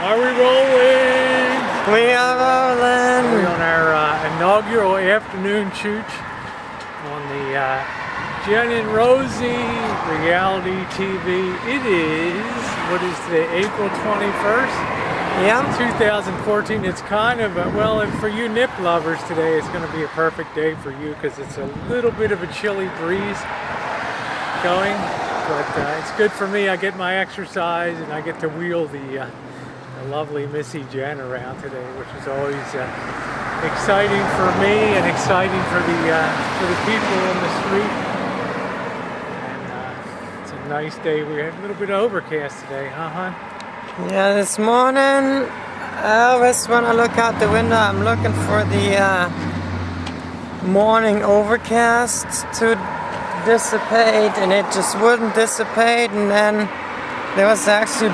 Are we rolling? We are rolling. We're on our inaugural afternoon chooch on the Jenn and Rosie reality TV. It is, what is today, April 21st? Yeah. 2014. It's kind of, well, for you nip lovers today, it's going to be a perfect day for you because it's a little bit of a chilly breeze going. But it's good for me. I get my exercise and I get to wheel the lovely Missy Jenn around today, which is always exciting for me and exciting for the people in the street. And it's a nice day. We have a little bit of overcast today, huh, hon? Yeah, this morning, I always when I look out the window, I'm looking for the morning overcast to dissipate, and it just wouldn't dissipate, and then there was actually a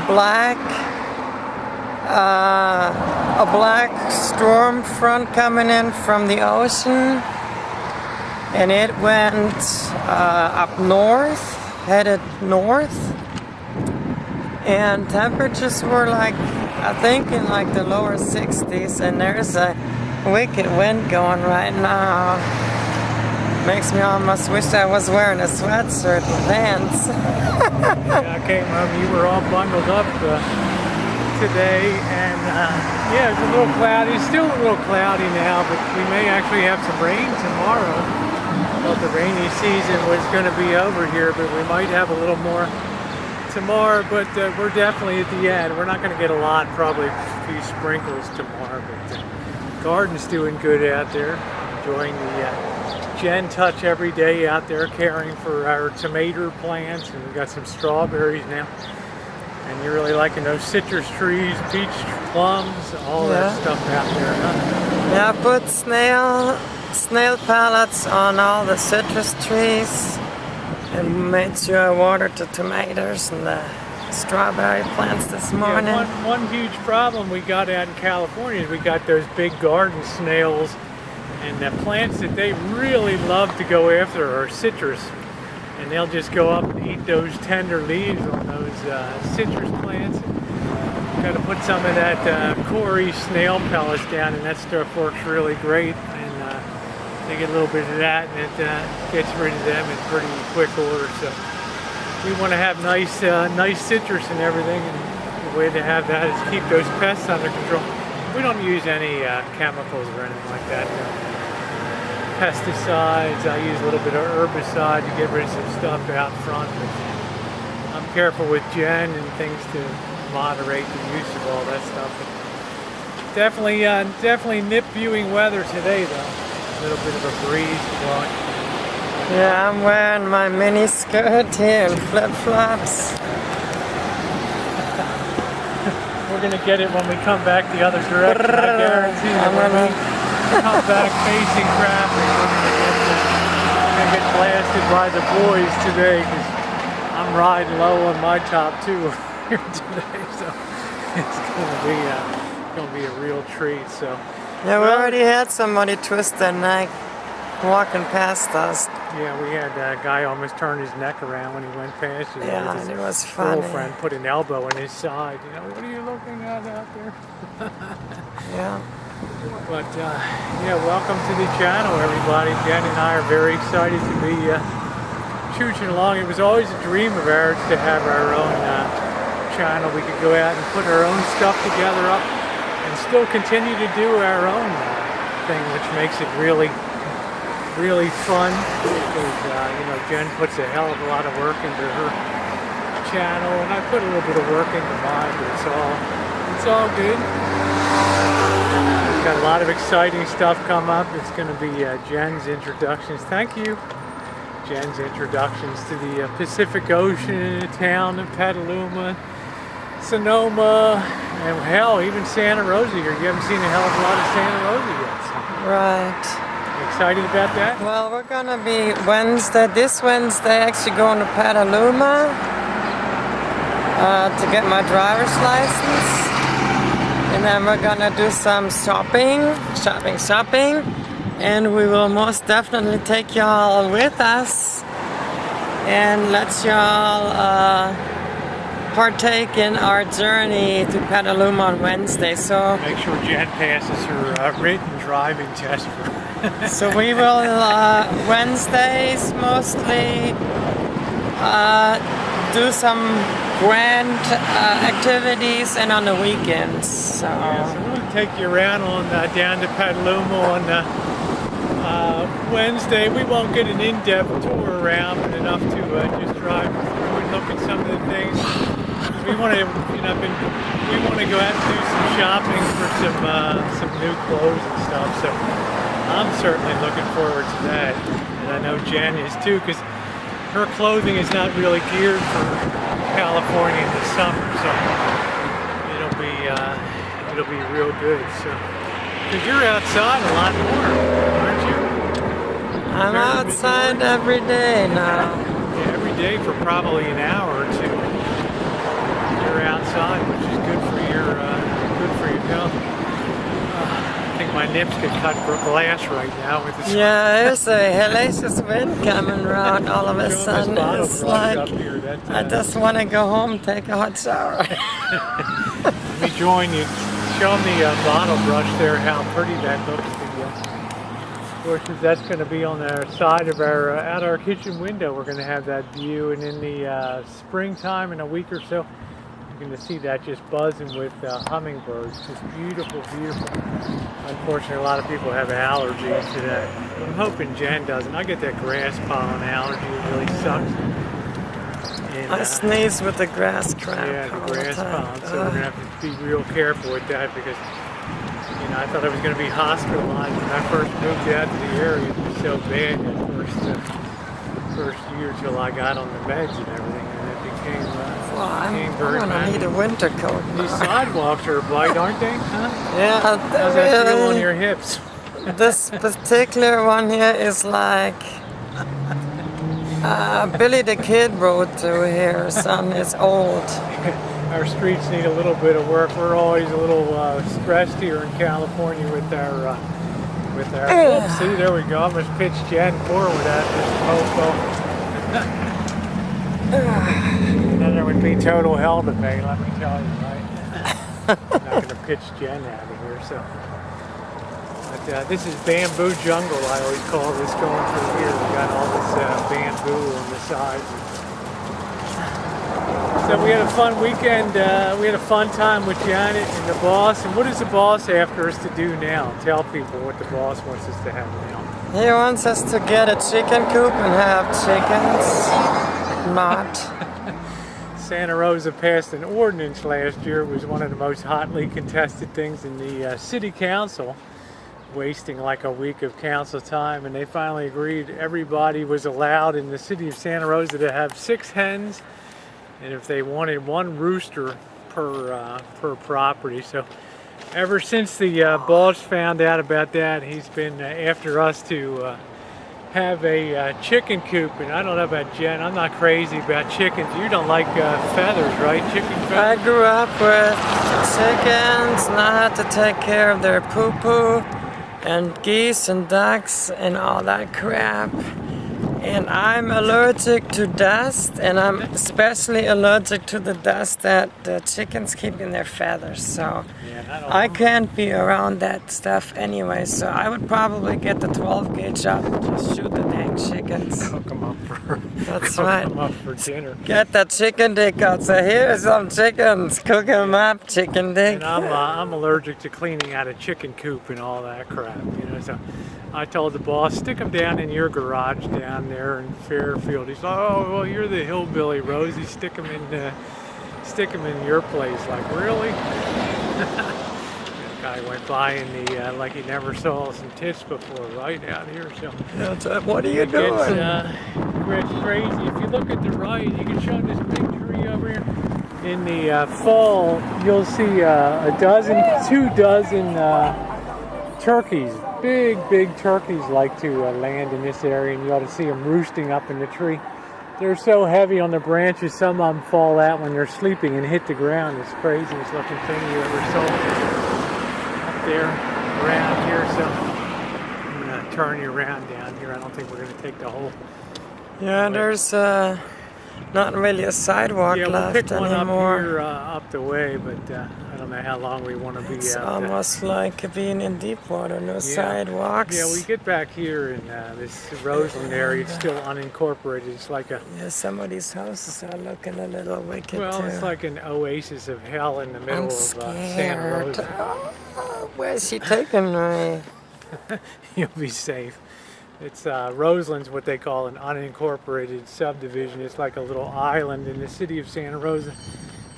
black storm front coming in from the ocean, and it went up north, headed north, and temperatures were like, I think in like the lower 60s, and there's a wicked wind going right now. Makes me almost wish I was wearing a sweatshirt and pants. Yeah, I came home, you were all bundled up today, and yeah, it's a little cloudy. It's still a little cloudy now, but we may actually have some rain tomorrow. Well, the rainy season was going to be over here, but we might have a little more tomorrow, but we're definitely at the end. We're not going to get a lot, probably a few sprinkles tomorrow, but the garden's doing good out there. Enjoying the Jenn touch every day out there, caring for our tomato plants, and we've got some strawberries now. And you're really liking those citrus trees, peach plums, all that stuff out there, huh? Yeah, I put snail pellets on all the citrus trees and made sure I watered the tomatoes and the strawberry plants this morning. Yeah, one huge problem we got out in California is we got those big garden snails, and the plants that they really love to go after are citrus. And they'll just go up and eat those tender leaves on those citrus plants. Got to put some of that Cory snail pellets down, and that stuff works really great. And they get a little bit of that, and it gets rid of them in pretty quick order. So we want to have nice citrus and everything, and the way to have that is keep those pests under control. We don't use any chemicals or anything like that. Pesticides. I use a little bit of herbicide to get rid of some stuff out front. But I'm careful with Jenn and things to moderate the use of all that stuff. But definitely nip viewing weather today, though. A little bit of a breeze blowing. Yeah, I'm wearing my mini skirt here and flip-flops. We're gonna get it when we come back the other direction. I guarantee you. Come back facing traffic. We're gonna get blasted by the boys today because I'm riding low on my top too here today, so it's gonna be a real treat. So yeah, we already had somebody twist their neck walking past us. Yeah, we had a guy almost turn his neck around when he went past. Yeah, it was funny. Girlfriend put an elbow in his side. You know, what are you looking at out there? Yeah. But yeah, welcome to the channel, everybody. Jenn and I are very excited to be chooching along. It was always a dream of ours to have our own channel. We could go out and put our own stuff together up and still continue to do our own thing, which makes it really fun. Because you know, Jenn puts a hell of a lot of work into her channel, and I put a little bit of work into mine, but it's all good. Got a lot of exciting stuff come up. It's going to be Jenn's introductions. Thank you. Jenn's introductions to the Pacific Ocean, the town of Petaluma, Sonoma, and hell, even Santa Rosa here. You haven't seen a hell of a lot of Santa Rosa yet. So. Right. Excited about that? Well, we're going to be this Wednesday, actually going to Petaluma to get my driver's license. And then we're gonna do some shopping, and we will most definitely take y'all with us and let y'all partake in our journey to Petaluma on Wednesday. So Make sure Jen passes her written driving test for. So we will Wednesdays mostly do some grand activities, and on the weekends. So, Yeah, so we're going to take you around on down to Petaluma on Wednesday. We won't get an in-depth tour around, but enough to just drive through and look at some of the things. We want to, we want to go out and do some shopping for some new clothes and stuff. So I'm certainly looking forward to that, and I know Jen is too, because her clothing is not really geared for California in the summer, so it'll be real good. So, because you're outside a lot more, aren't you? I'm outside every day now. Yeah, every day for probably an hour or two. You're outside, which is good for your health. I think my nips could cut for glass right now with this. Yeah, there's a hellacious wind coming around all of a sudden. It's like I just want to go home, take a hot shower. Let me join you. Show them the bottle brush there, how pretty that looks. Of course, that's going to be on the side of our kitchen window. We're going to have that view, and in the springtime, in a week or so, you're going to see that just buzzing with hummingbirds. Just beautiful, beautiful. Unfortunately, a lot of people have allergies to that. I'm hoping Jen doesn't. I get that grass pollen allergy. It really sucks. And, I sneeze with the grass crap. Yeah, the grass pollen. So we're going to have to be real careful with that, because I thought I was going to be hospitalized when I first moved out to the area. It was so bad that first year till I got on the meds and everything, and it became I'm very gonna bad. need a winter coat. These sidewalks are white, aren't they? Huh? Yeah, How's that feel on your hips? This particular one here is like Billy the Kid rode through here. Son, it's old. Our streets need a little bit of work. We're always a little stressed here in California with our oops, see, there we go. I almost pitched Jen forward at this mofo. And then there would be total hell to pay, let me tell you, right? I'm not going to pitch Jen out of here, so. But this is bamboo jungle, I always call this, going through here. We got all this bamboo on the sides. So we had a fun weekend. We had a fun time with Janet and the boss. And what does the boss after us to do now? Tell people what the boss wants us to have now. He wants us to get a chicken coop and have chickens. Not. Santa Rosa passed an ordinance last year. It was one of the most hotly contested things in the city council, wasting like a week of council time, and they finally agreed everybody was allowed in the city of Santa Rosa to have 6 hens, and if they wanted 1 rooster per property. So ever since the boss found out about that, he's been after us to have a chicken coop. And I don't know about Jen, I'm not crazy about chickens. You don't like feathers, right? Chicken feathers? I grew up with chickens, and I had to take care of their poo-poo and geese and ducks and all that crap. And I'm allergic to dust, and I'm especially allergic to the dust that the chickens keep in their feathers. So Yeah, I can't be around that stuff anyway. So I would probably get the 12 gauge up and just shoot the dang chickens. cook them up for, That's cook right. 'em up for dinner. Get that chicken dick out. So here's some chickens. Cook them up, chicken dick. And I'm allergic to cleaning out a chicken coop and all that crap, So I told the boss, stick them down in your garage down there in Fairfield. He's like, oh, well, you're the hillbilly, Rosie. Stick them in your place. Like, really? The guy went by in the like he never saw some tits before, right out here. So What are you doing? It's crazy. If you look at the right, you can show this big tree over here. In the fall, you'll see 2 dozen turkeys. Big turkeys like to land in this area, and you ought to see them roosting up in the tree. They're so heavy on the branches, some of them fall out when they're sleeping and hit the ground. It's craziest looking thing you ever saw up there around here. So I'm going to turn you around down here. I don't think we're going to take the whole... Yeah, there's not really a sidewalk Yeah, we'll left pick one anymore. up here up the way, but I don't know how long we want to be It's out almost like being in deep water, no sidewalks. Yeah, we get back here in this Roseland area. It's still unincorporated. It's like a some of these houses are looking a little wicked too. it's like an oasis of hell in the middle of Santa Rosa. Oh, where's she taking me? You'll be safe. It's Roseland's what they call an unincorporated subdivision. It's like a little island in the city of Santa Rosa.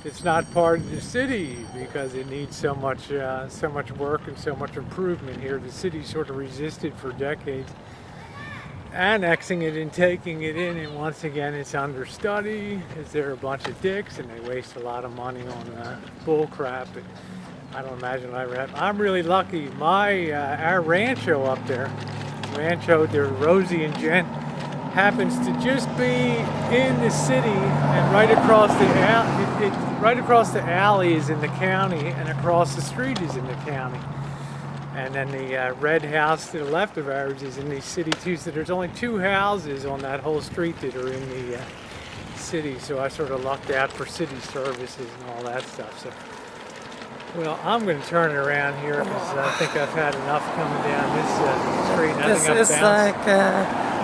It's not part of the city because it needs so much work and so much improvement here. The city sort of resisted for decades, annexing it and taking it in, and once again it's understudy. They're a bunch of dicks and they waste a lot of money on bull crap. And I don't imagine I ever have. I'm really lucky. Our rancho up there, Rancho de Rosie and Jenn, happens to just be in the city, and right across the alley is in the county, and across the street is in the county. And then the red house to the left of ours is in the city too. So there's only 2 houses on that whole street that are in the city. So I sort of lucked out for city services and all that stuff. So, well, I'm going to turn it around here because I think I've had enough coming down this street.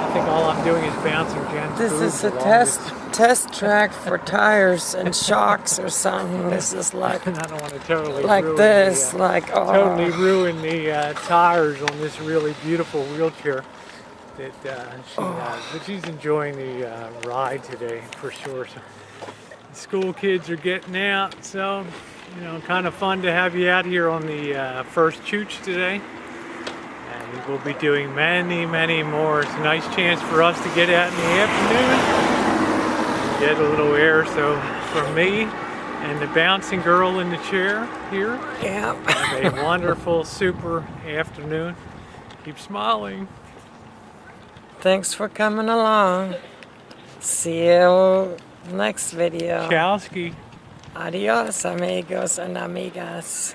I think all I'm doing is bouncing Jen's This boobs is a along test track for tires and shocks or something. This is like and I don't want to totally ruin the tires on this really beautiful wheelchair that she has. But she's enjoying the ride today for sure. So the school kids are getting out, so kind of fun to have you out here on the first Chooch today. And we'll be doing many, many more. It's a nice chance for us to get out in the afternoon, get a little air. So for me and the bouncing girl in the chair here, have a wonderful, super afternoon. Keep smiling. Thanks for coming along. See you next video. Chowski. Adios, amigos and amigas.